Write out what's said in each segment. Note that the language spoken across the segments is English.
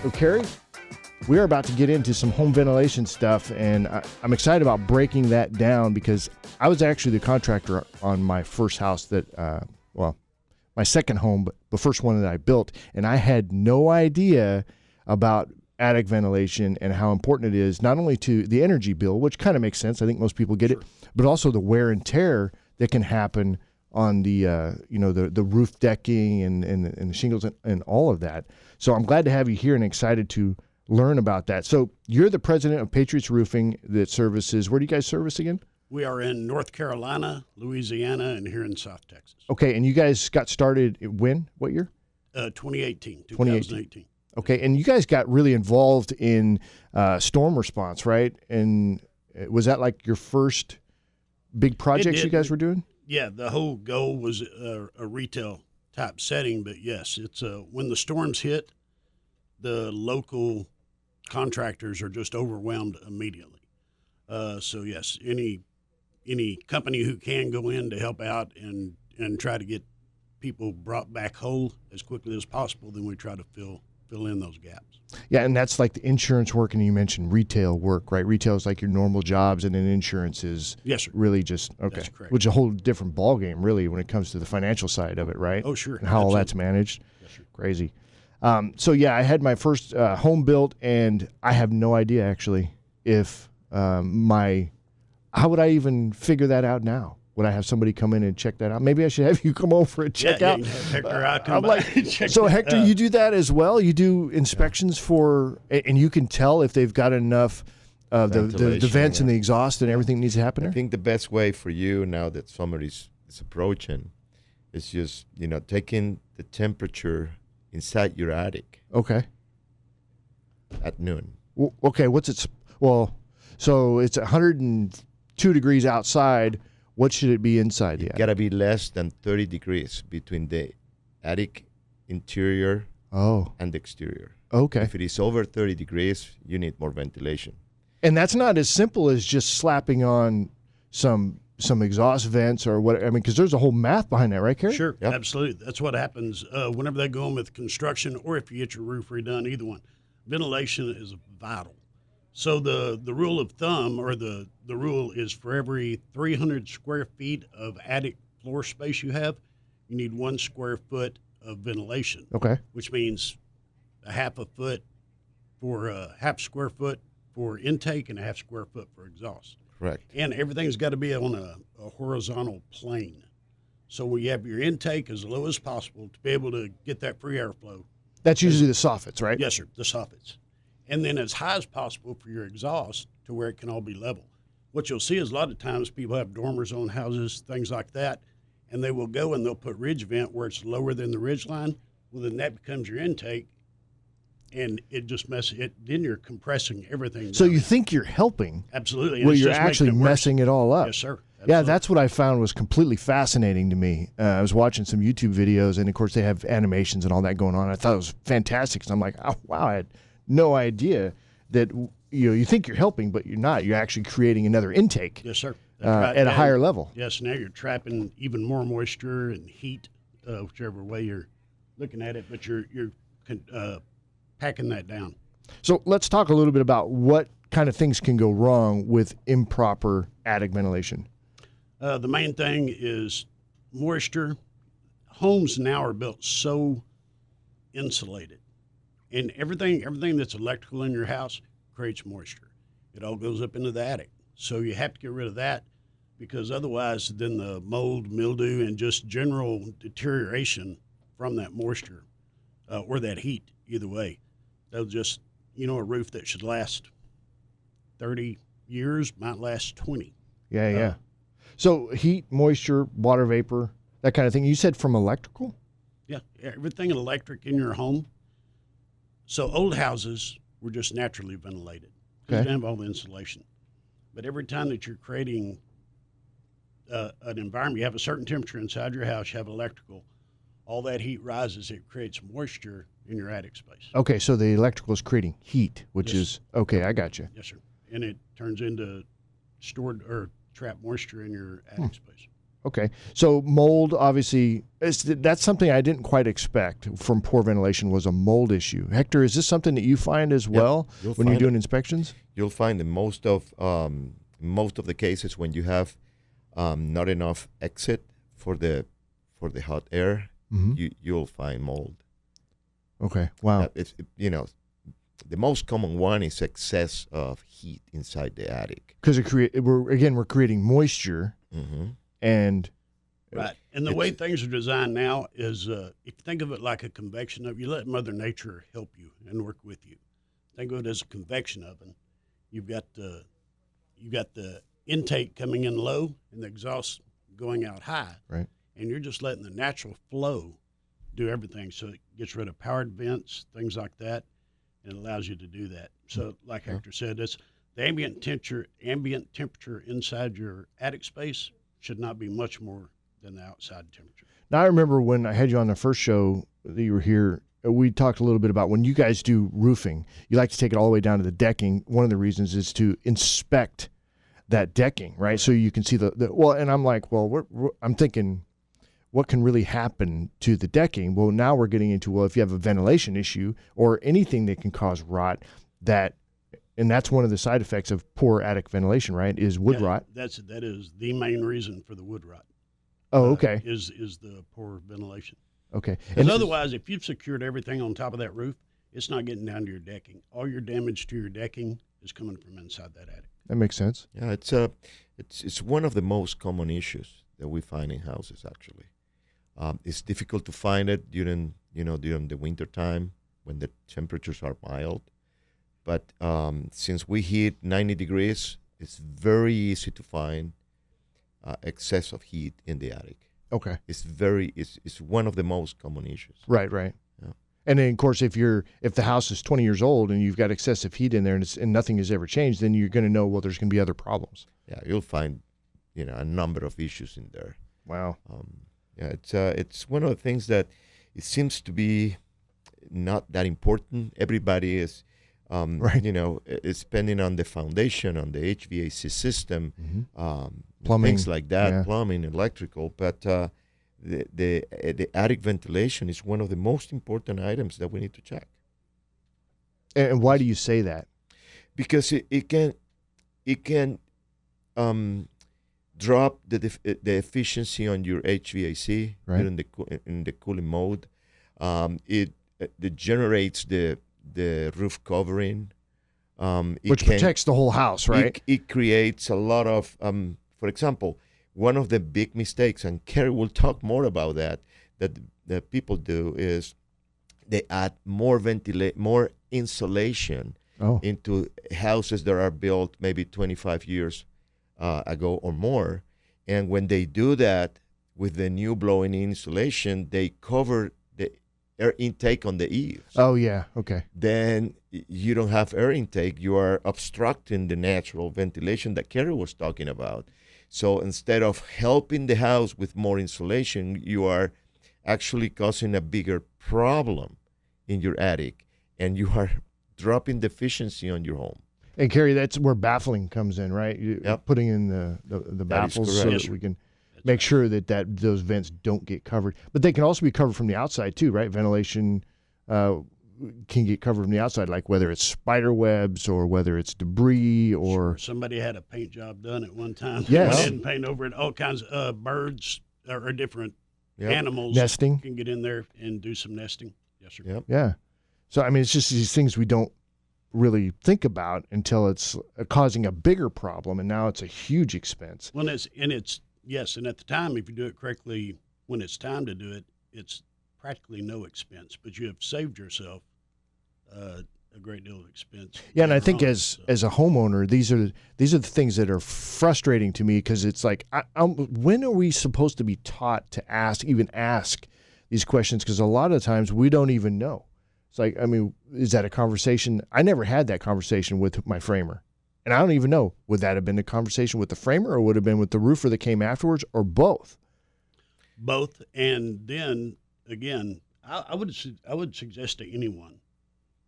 So, Kerry, we are about to get into some home ventilation stuff, and I'm excited about breaking that down because I was actually the contractor on my first house that, my second home, but the first one that I built, and I had no idea about attic ventilation and how important it is, not only to the energy bill, which kind of makes sense. I think most people get it, but also the wear and tear that can happen on the the roof decking and the shingles and all of that. So I'm glad to have you here and excited to learn about that. So you're the president of Patriots Roofing that services, where do you guys service again? We are in North Carolina, Louisiana, and here in South Texas. Okay, and you guys got started when? What year? 2018. Okay, and you guys got really involved in storm response, right? And was that like your first big projects you guys were doing? Yeah, the whole goal was a retail type setting, but yes, it's when the storms hit, the local contractors are just overwhelmed immediately. So yes, any company who can go in to help out and try to get people brought back whole as quickly as possible, then we try to fill in those gaps. Yeah, and that's like the insurance work, and you mentioned retail work, right? Retail is like your normal jobs, and then insurance is really just, okay. That's correct. Which is a whole different ballgame, really, when it comes to the financial side of it, right? Oh, sure. And how all that's managed. Yes, sir. Crazy. So, yeah, I had my first home built, and I have no idea, actually, if how would I even figure that out now? Would I have somebody come in and check that out? Maybe I should have you come over and check out. So Hector, you do that as well? You do inspections for, and you can tell if they've got enough of the vents and the exhaust and everything that needs to happen there? I think the best way for you now that summer is approaching is just, taking the temperature inside your attic. Okay. At noon. Well, okay, so it's 102 degrees outside. What should it be inside the attic? It's got to be less than 30 degrees between the attic interior and the exterior. Okay. If it is over 30 degrees, you need more ventilation. And that's not as simple as just slapping on some exhaust vents or what. I mean, because there's a whole math behind that, right, Kerry? Sure, yep. Absolutely. That's what happens whenever they go in with construction or if you get your roof redone, either one. Ventilation is vital. So the rule of thumb, or the rule is, for every 300 square feet of attic floor space you have, you need 1 square foot of ventilation. Okay. Which means a half square foot for intake and a half square foot for exhaust. Correct. And everything's got to be on a horizontal plane. So we have your intake as low as possible to be able to get that free airflow. That's usually the soffits, right? Yes, sir, the soffits. And then as high as possible for your exhaust to where it can all be level. What you'll see is a lot of times people have dormers on houses, things like that, and they will go and they'll put ridge vent where it's lower than the ridge line. Well, then that becomes your intake, and it just messes it. Then you're compressing everything. So you think you're helping. Absolutely. Well, you're actually messing it all up. Yes, sir. Absolutely. Yeah, that's what I found was completely fascinating to me. I was watching some YouTube videos, and, of course, they have animations and all that going on. I thought it was fantastic, because I'm like, oh, wow, I had no idea that you think you're helping, but you're not. You're actually creating another intake. Yes, sir. At a higher level. Yes, now you're trapping even more moisture and heat, whichever way you're looking at it, but you're packing that down. So let's talk a little bit about what kind of things can go wrong with improper attic ventilation. The main thing is moisture. Homes now are built so insulated. And everything that's electrical in your house creates moisture. It all goes up into the attic. So you have to get rid of that, because otherwise then the mold, mildew, and just general deterioration from that moisture or that heat, either way, they'll just, a roof that should last 30 years might last 20. Yeah. So heat, moisture, water vapor, that kind of thing. You said from electrical? Yeah, everything electric in your home. So old houses were just naturally ventilated because you didn't have all the insulation. But every time that you're creating an environment, you have a certain temperature inside your house, you have electrical, all that heat rises, it creates moisture in your attic space. Okay, so the electrical is creating heat, which is, okay, I got you. Yes, sir. And it turns into stored or trapped moisture in your attic space. Okay. So mold, obviously, that's something I didn't quite expect from poor ventilation was a mold issue. Hector, is this something that you find as well when you're doing inspections? You'll find in most of the cases when you have not enough exit for the hot air, you'll find mold. Okay. Wow. The most common one is excess of heat inside the attic. Because we're creating moisture, and right. And the way things are designed now is, if you think of it like a convection oven, you let Mother Nature help you and work with you. Think of it as a convection oven. You've got the intake coming in low and the exhaust going out high. Right. And you're just letting the natural flow do everything. So it gets rid of powered vents, things like that, and it allows you to do that. So like Hector said, it's the ambient temperature inside your attic space should not be much more than the outside temperature. Now, I remember when I had you on the first show that you were here, we talked a little bit about when you guys do roofing, you like to take it all the way down to the decking. One of the reasons is to inspect that decking, right? So you can see and I'm like, I'm thinking, what can really happen to the decking? Well, now we're getting into, if you have a ventilation issue or anything that can cause rot, and that's one of the side effects of poor attic ventilation, right? Is wood rot. That is the main reason for the wood rot. Oh, okay. Is the poor ventilation. Okay. Because otherwise, if you've secured everything on top of that roof, it's not getting down to your decking. All your damage to your decking is coming from inside that attic. That makes sense. Yeah, it's one of the most common issues that we find in houses. Actually, it's difficult to find it during the winter time when the temperatures are mild. But since we hit 90 degrees, it's very easy to find excess of heat in the attic. Okay. It's one of the most common issues. Right. Yeah. And then, of course, if the house is 20 years old and you've got excessive heat in there and nothing has ever changed, then you're going to know, well, there's going to be other problems. Yeah, you'll find, a number of issues in there. Wow. It's one of the things that it seems to be not that important. Everybody is, is spending on the foundation, on the HVAC system, plumbing, things like that, plumbing, electrical. But the attic ventilation is one of the most important items that we need to check. And why do you say that? Because it can drop the efficiency on your HVAC in the cooling mode. It generates the roof covering, which protects the whole house, right? It creates a lot of, for example, one of the big mistakes, and Kerry will talk more about that people do is they add more insulation into houses that are built maybe 25 years ago or more. And when they do that with the new blowing insulation, they cover the air intake on the eaves. Oh, yeah. Okay. Then you don't have air intake. You are obstructing the natural ventilation that Kerry was talking about. So instead of helping the house with more insulation, you are actually causing a bigger problem in your attic, and you are dropping the efficiency on your home. And Kerry, that's where baffling comes in, right? Yep. Putting in the baffles so that we can make sure that those vents don't get covered. But they can also be covered from the outside too, right? Ventilation can get covered from the outside, like whether it's spider webs or whether it's debris or... Sure. Somebody had a paint job done at one time. Yes. They didn't paint over it. All kinds of birds or different animals nesting can get in there and do some nesting. Yes, sir. Yep. Yeah. So, I mean, it's just these things we don't really think about until it's causing a bigger problem, and now it's a huge expense. Well, and at the time, if you do it correctly, when it's time to do it, it's practically no expense, but you have saved yourself a great deal of expense. Yeah, and I think as a homeowner, these are the things that are frustrating to me, because it's like, when are we supposed to be taught to ask these questions? Because a lot of times we don't even know. It's like, I mean, is that a conversation? I never had that conversation with my framer. And I don't even know, would that have been a conversation with the framer, or would it have been with the roofer that came afterwards, or both? Both. And then, again, I would suggest to anyone,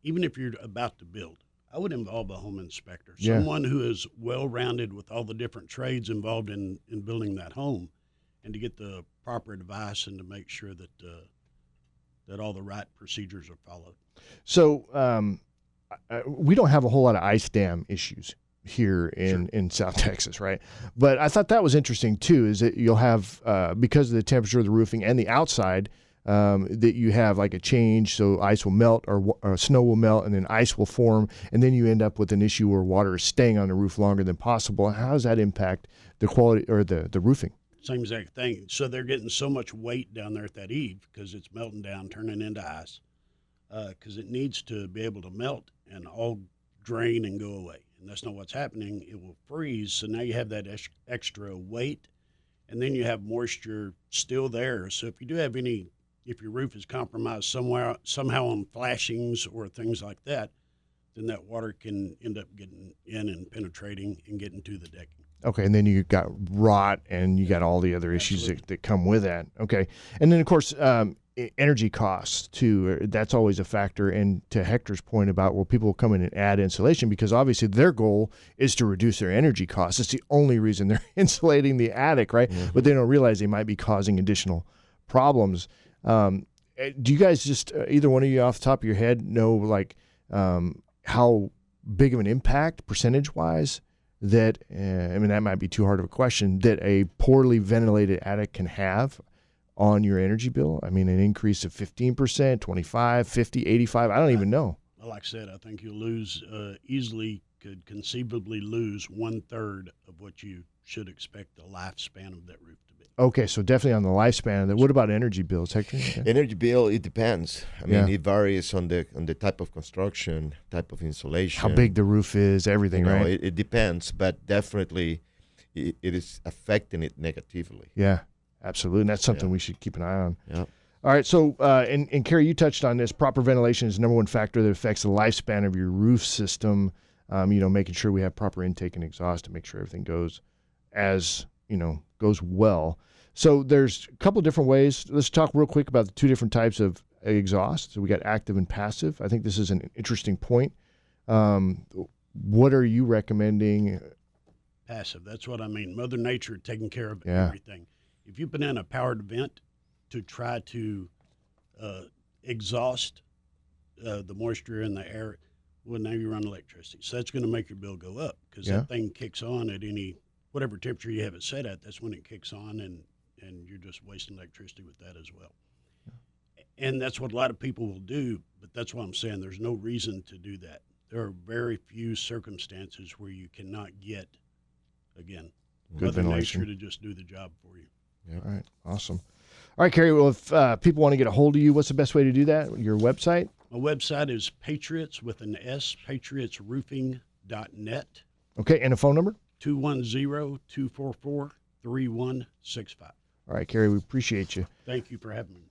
even if you're about to build, I would involve a home inspector, someone who is well-rounded with all the different trades involved in building that home, and to get the proper advice and to make sure that that all the right procedures are followed. So we don't have a whole lot of ice dam issues here in South Texas, right? But I thought that was interesting too, is that you'll have, because of the temperature of the roofing and the outside, that you have like a change, so ice will melt or snow will melt and then ice will form, and then you end up with an issue where water is staying on the roof longer than possible. How does that impact the quality or the roofing? Same exact thing. So they're getting so much weight down there at that eave because it's melting down, turning into ice, because it needs to be able to melt and all drain and go away. And that's not what's happening. It will freeze. So now you have that extra weight, and then you have moisture still there. So if you do have if your roof is compromised somehow on flashings or things like that, then that water can end up getting in and penetrating and getting to the decking. Okay, and then you got rot and you got all the other issues that come with that. Okay, and then of course energy costs too. That's always a factor. And to Hector's point about, well, people will come in and add insulation because obviously their goal is to reduce their energy costs. It's the only reason they're insulating the attic, right? Mm-hmm. But they don't realize they might be causing additional problems. Do you guys just either one of you off the top of your head know like how big of an impact percentage-wise that, I mean, that might be too hard of a question, that a poorly ventilated attic can have on your energy bill? I mean, an increase of 15%, 25, 50, 85, I don't even know. Like I said, I think you'll lose, could conceivably lose 1/3 of what you should expect the lifespan of that roof to be. Okay, so definitely on the lifespan of that. What about energy bills, Hector? Okay. Energy bill, it depends. I mean, it varies on the type of construction, type of insulation. How big the roof is, everything, right? It depends, but definitely it is affecting it negatively. Yeah, absolutely. And that's something we should keep an eye on. Yeah. All right, so, and Kerry, you touched on this. Proper ventilation is the number one factor that affects the lifespan of your roof system. Making sure we have proper intake and exhaust to make sure everything goes goes well. So there's a couple of different ways. Let's talk real quick about the two different types of exhaust. So we got active and passive. I think this is an interesting point. What are you recommending? Passive. That's what I mean. Mother Nature taking care of everything. If you put in a powered vent to try to exhaust the moisture in the air, well, now you run electricity. So that's going to make your bill go up because that thing kicks on at whatever temperature you have it set at. That's when it kicks on, and you're just wasting electricity with that as well. And that's what a lot of people will do, but that's what I'm saying. There's no reason to do that. There are very few circumstances where you cannot get, again, good ventilation to just do the job for you. Yeah. All right. Awesome. All right, Kerry, well, if people want to get a hold of you, what's the best way to do that? Your website? My website is Patriots with an S, patriotsroofing.net. Okay, and a phone number? 210-244-3165. All right, Kerry, we appreciate you. Thank you for having me.